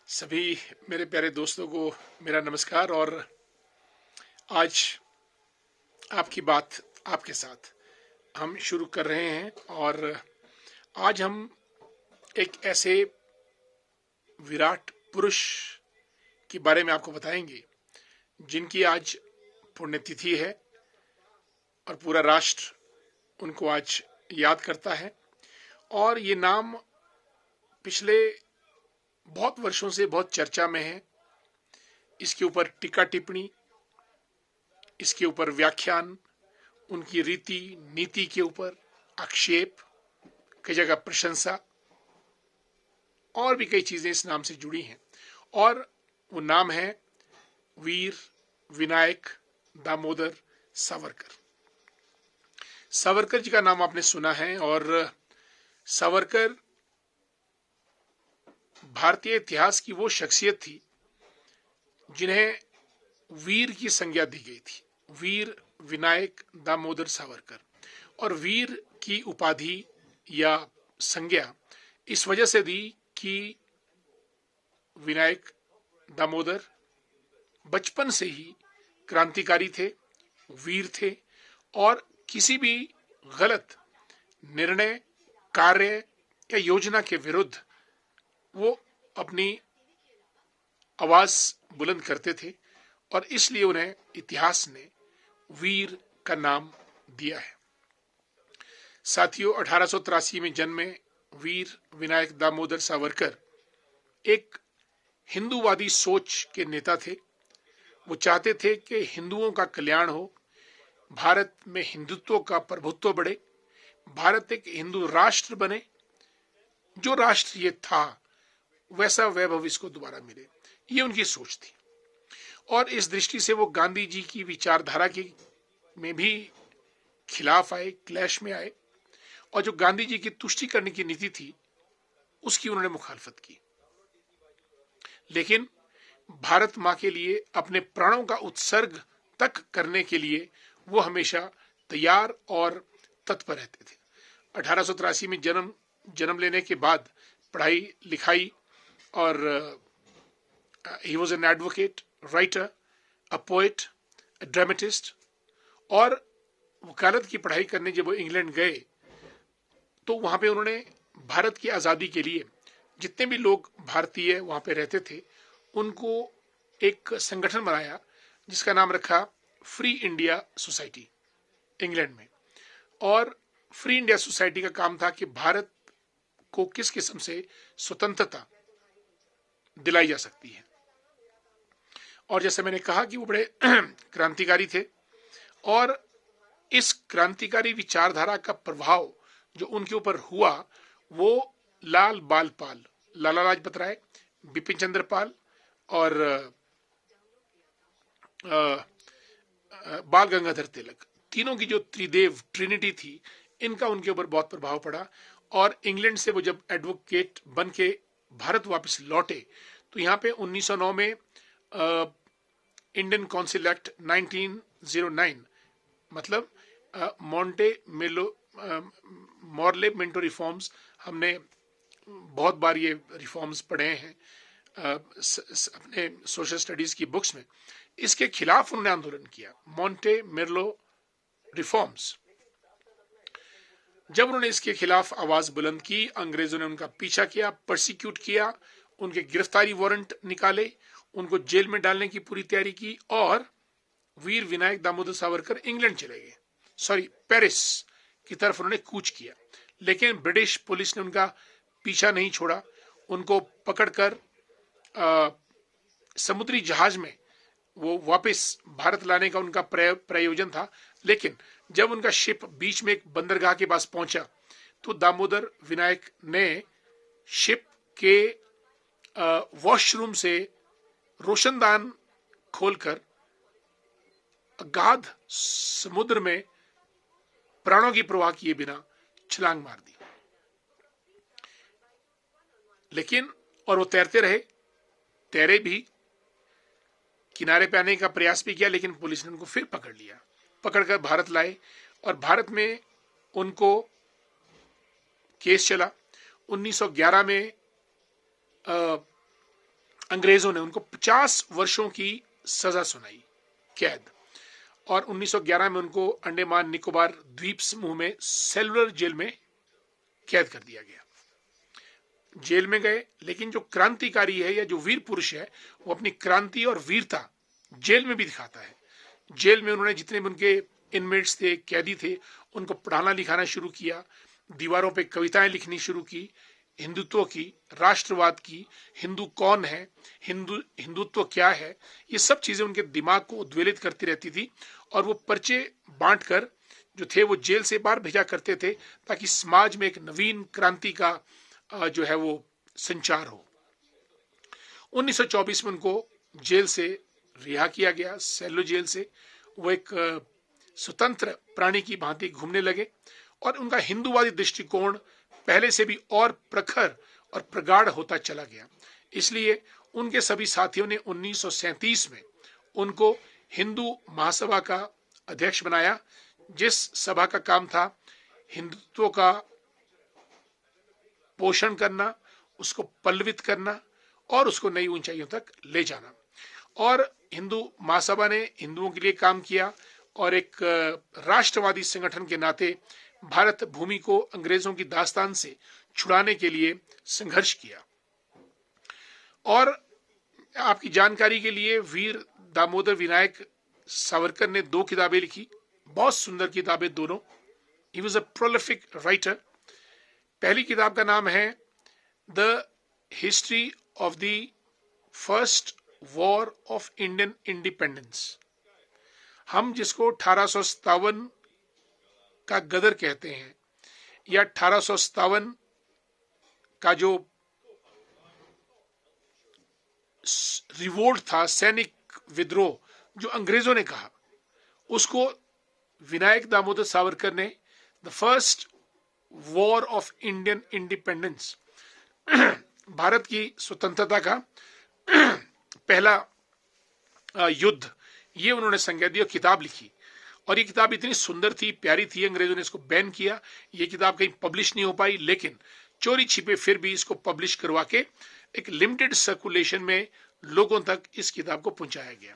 सभी मेरे प्यारे दोस्तों को मेरा नमस्कार। और आज आपकी बात आपके साथ हम शुरू कर रहे हैं। और आज हम एक ऐसे विराट पुरुष के बारे में आपको बताएंगे जिनकी आज पुण्यतिथि है और पूरा राष्ट्र उनको आज याद करता है। और ये नाम पिछले बहुत वर्षों से बहुत चर्चा में है। इसके ऊपर टीका टिप्पणी, इसके ऊपर व्याख्यान, उनकी रीति नीति के ऊपर आक्षेप, कई जगह प्रशंसा और भी कई चीजें इस नाम से जुड़ी हैं। और वो नाम है वीर विनायक दामोदर सावरकर। सावरकर जी का नाम आपने सुना है। और सावरकर भारतीय इतिहास की वो शख्सियत थी जिन्हें वीर की संज्ञा दी गई थी, वीर विनायक दामोदर सावरकर। और वीर की उपाधि या संज्ञा इस वजह से दी कि विनायक दामोदर बचपन से ही क्रांतिकारी थे, वीर थे और किसी भी गलत निर्णय, कार्य या योजना के विरुद्ध वो अपनी आवाज बुलंद करते थे। और इसलिए उन्हें इतिहास ने वीर का नाम दिया है। साथियों, 1883 में जन्मे वीर विनायक दामोदर सावरकर एक हिंदूवादी सोच के नेता थे। वो चाहते थे कि हिंदुओं का कल्याण हो, भारत में हिंदुत्व का प्रभुत्व बढ़े, भारत एक हिंदू राष्ट्र बने, जो राष्ट्र ये था वैसा वैभव इसको दोबारा मिले, ये उनकी सोच थी। और इस दृष्टि से वो गांधी जी की विचारधारा की में भी खिलाफ आए, क्लैश में आए। और जो गांधी जी की तुष्टि करने की नीति थी उसकी उन्होंने मुखालफत की। लेकिन भारत मां के लिए अपने प्राणों का उत्सर्ग तक करने के लिए वो हमेशा तैयार और तत्पर रहते थे। 1883 में जन्म लेने के बाद पढ़ाई लिखाई, और he was an advocate, writer, a poet, a dramatist. और वकालत की पढ़ाई करने जब वो इंग्लैंड गए तो वहां पे उन्होंने भारत की आज़ादी के लिए जितने भी लोग भारतीय वहां पे रहते थे उनको एक संगठन बनाया जिसका नाम रखा फ्री इंडिया सोसाइटी, इंग्लैंड में। और फ्री इंडिया सोसाइटी का काम था कि भारत को किस किस्म से स्वतंत्रता दिलाई जा सकती है। और जैसे मैंने कहा कि वो बड़े क्रांतिकारी थे। और इस क्रांतिकारी विचारधारा का प्रभाव जो उनके ऊपर हुआ वो लाल बाल पाल, लाला लाजपत राय, बिपिन चंद्र पाल और बाल गंगाधर तिलक, तीनों की जो त्रिदेव ट्रिनिटी थी, इनका उनके ऊपर बहुत प्रभाव पड़ा। और इंग्लैंड से वो जब एडवोकेट बन के भारत वापस लौटे तो यहाँ पे 1909 में इंडियन काउंसिल एक्ट 1909, मतलब मॉन्टे मेलो मॉर्ले मिंटो रिफॉर्म्स, हमने बहुत बार ये रिफॉर्म्स पढ़े हैं अपने सोशल स्टडीज की बुक्स में। इसके खिलाफ उन्होंने आंदोलन किया, मॉन्टे मेर्लो रिफॉर्म्स। जब उन्होंने इसके खिलाफ आवाज बुलंद की, अंग्रेजों ने उनका पीछा किया, परसिक्यूट किया, उनके गिरफ्तारी वारंट निकाले, उनको जेल में डालने की पूरी तैयारी की। और वीर विनायक दामोदर सावरकर इंग्लैंड चले गए, पेरिस की तरफ उन्होंने कूच किया। लेकिन ब्रिटिश पुलिस ने उनका पीछा नहीं छोड़ा, उनको पकड़कर समुद्री जहाज में वो वापस भारत लाने का उनका प्रयोजन था। लेकिन जब उनका शिप बीच में एक बंदरगाह के पास पहुंचा तो दामोदर विनायक ने शिप के वॉशरूम से रोशनदान खोलकर अगाध समुद्र में प्राणों की परवाह किए बिना छलांग मार दी। लेकिन और वो तैरते रहे, तैरे भी, किनारे पे आने का प्रयास भी किया, लेकिन पुलिस ने उनको फिर पकड़ लिया, पकड़कर भारत लाए। और भारत में उनको केस चला। 1911 में अंग्रेजों ने उनको 50 वर्षों की सजा सुनाई, कैद। और 1911 में उनको अंडमान निकोबार द्वीप समूह में सेलुलर जेल में कैद कर दिया गया। जेल में गए, लेकिन जो क्रांतिकारी है या जो वीर पुरुष है वो अपनी क्रांति और वीरता जेल में भी दिखाता है। जेल में उन्होंने जितने भी उनके इनमेट्स थे, कैदी थे, उनको पढ़ाना लिखाना शुरू किया, दीवारों पे कविताएं लिखनी शुरू की, हिंदुत्व की, राष्ट्रवाद की, हिंदू कौन है, हिंदुत्व क्या है, ये सब चीजें उनके दिमाग को उद्वेलित करती रहती थी। और वो पर्चे बांटकर जो थे वो जेल से बाहर भेजा करते थे, ताकि समाज में एक नवीन क्रांति का जो है वो संचार हो। 1924 में उनको जेल से रिहा किया गया, सेलो जेल से। वो एक स्वतंत्र प्राणी की भांति घूमने लगे और उनका हिंदूवादी दृष्टिकोण पहले से भी और प्रखर और प्रगाढ़ होता चला गया। इसलिए उनके सभी साथियों ने 1937 में उनको हिंदू महासभा का अध्यक्ष बनाया, जिस सभा का काम था हिंदुत्व का पोषण करना, उसको पल्लवित करना और उसको नई ऊंचाइयों तक ले जाना। और हिंदू महासभा ने हिंदुओं के लिए काम किया और एक राष्ट्रवादी संगठन के नाते भारत भूमि को अंग्रेजों की दास्तान से छुड़ाने के लिए संघर्ष किया। और आपकी जानकारी के लिए वीर दामोदर विनायक सावरकर ने 2 किताबें लिखी, बहुत सुंदर किताबें दोनों। He was a prolific writer. पहली किताब का नाम है the history of the first war of Indian independence. हम जिसको 1857 का गदर कहते हैं, या 1857 का जो रिवोल्ट था, सैनिक विद्रोह जो अंग्रेजों ने कहा, उसको विनायक दामोदर सावरकर ने the first war of Indian independence, Bharat की स्वतंत्रता का पहला युद्ध, ये उन्होंने संज्ञा दी और किताब लिखी। और ये किताब इतनी सुंदर थी, प्यारी थी, अंग्रेजों ने इसको बैन किया। ये किताब कहीं पब्लिश नहीं हो पाई, लेकिन चोरी छिपे फिर भी इसको पब्लिश करवा के एक लिमिटेड सर्कुलेशन में लोगों तक इस किताब को पहुंचाया गया।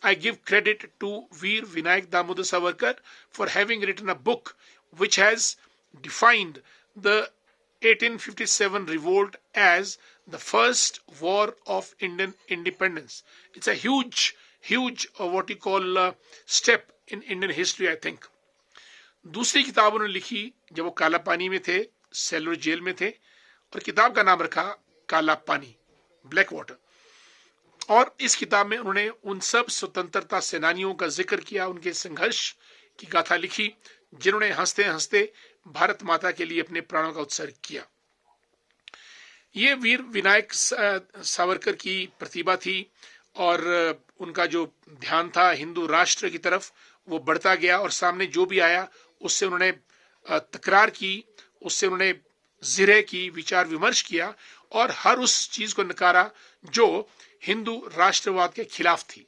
I give credit to Veer Vinayak Damodar Savarkar for having written a book which has defined the 1857 revolt as the first war of Indian independence. It's a huge what you call step in Indian history, I think. दूसरी किताब उन्होंने लिखी जब वो काला पानी में थे, सेलुलर जेल में थे, और किताब का नाम रखा काला पानी, ब्लैक वाटर। और इस किताब में उन्होंने उन सब स्वतंत्रता सेनानियों का जिक्र किया, उनके संघर्ष की गाथा लिखी, जिन्होंने हंसते हंसते भारत माता के लिए अपने प्राणों का उत्सर्ग किया। ये वीर विनायक सावरकर की प्रतिभा थी और उनका जो ध्यान था हिंदू राष्ट्र की तरफ, वो बढ़ता गया। और सामने जो भी आया उससे उन्होंने तकरार की, उससे उन्होंने जिरह की, विचार विमर्श किया और हर उस चीज को नकारा जो हिंदू राष्ट्रवाद के खिलाफ थी।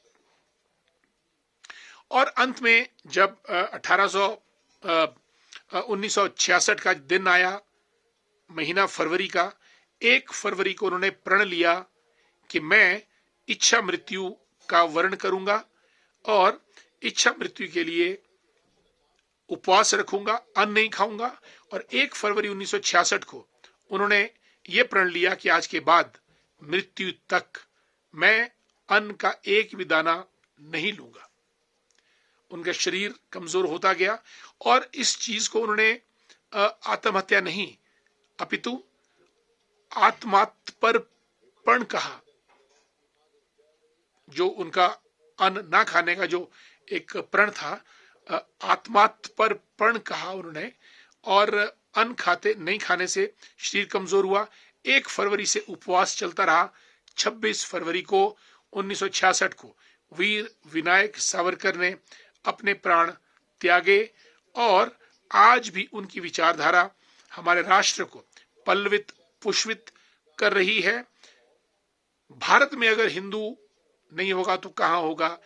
और अंत में जब 1966 का दिन आया, महीना फरवरी का, 1 फरवरी को उन्होंने प्रण लिया कि मैं इच्छा मृत्यु का वर्ण करूंगा और इच्छा मृत्यु के लिए उपवास रखूंगा, अन्न नहीं खाऊंगा। और 1 फरवरी 1966 को उन्होंने ये प्रण लिया कि आज के बाद मृत्यु तक मैं अन्न का एक भी दाना नहीं लूंगा। उनका शरीर कमजोर होता गया और इस चीज को उन्होंने आत्महत्या नहीं अपितु आत्मात्मपण कहा। जो उनका अन्न ना खाने का जो एक प्रण था, आत्मात्मपण कहा उन्होंने। और अन्न खाते नहीं खाने से शरीर कमजोर हुआ। 1 फरवरी से उपवास चलता रहा। 26 फरवरी को 1966 को वीर विनायक सावरकर ने अपने प्राण त्यागे और आज भी उनकी विचारधारा हमारे राष्ट्र को पल्लवित पुष्पित कर रही है। भारत में अगर हिंदू नहीं होगा तो कहां होगा,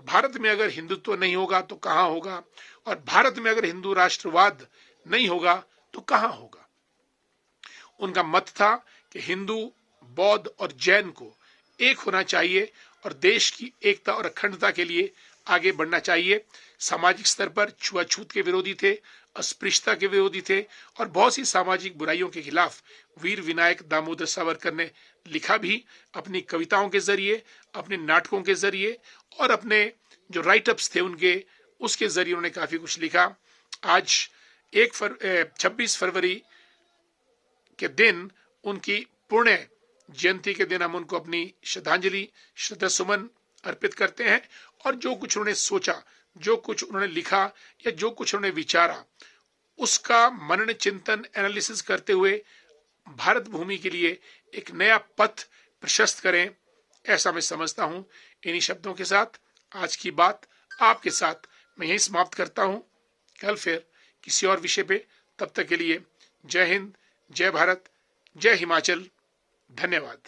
भारत में अगर हिंदुत्व नहीं होगा तो कहां होगा, और भारत में अगर हिंदू राष्ट्रवाद नहीं होगा तो कहां होगा। उनका मत था कि हिंदू, बौद्ध और जैन को एक होना चाहिए और देश की एकता और अखंडता के लिए आगे बढ़ना चाहिए। सामाजिक स्तर पर छुआछूत के विरोधी थे, अस्पृश्यता के विरोधी थे और बहुत सी सामाजिक बुराइयों के खिलाफ वीर विनायक दामोदर सावरकर ने लिखा भी, अपनी कविताओं के जरिए, अपने नाटकों के जरिए और अपने जो राइटअप्स थे उनके, उसके जरिए उन्होंने काफी कुछ लिखा। आज 26 फरवरी के दिन, उनकी पुण्य जयंती के दिन, हम उनको अपनी श्रद्धांजलि, श्रद्धा सुमन अर्पित करते हैं। और जो कुछ उन्होंने सोचा, जो कुछ उन्होंने लिखा या जो कुछ उन्होंने विचारा, उसका मनन चिंतन एनालिसिस करते हुए भारत भूमि के लिए एक नया पथ प्रशस्त करें, ऐसा मैं समझता हूं। इन्हीं शब्दों के साथ आज की बात आपके साथ मैं यही समाप्त करता हूं। कल फिर किसी और विषय पे, तब तक के लिए जय हिंद, जय भारत, जय हिमाचल, धन्यवाद।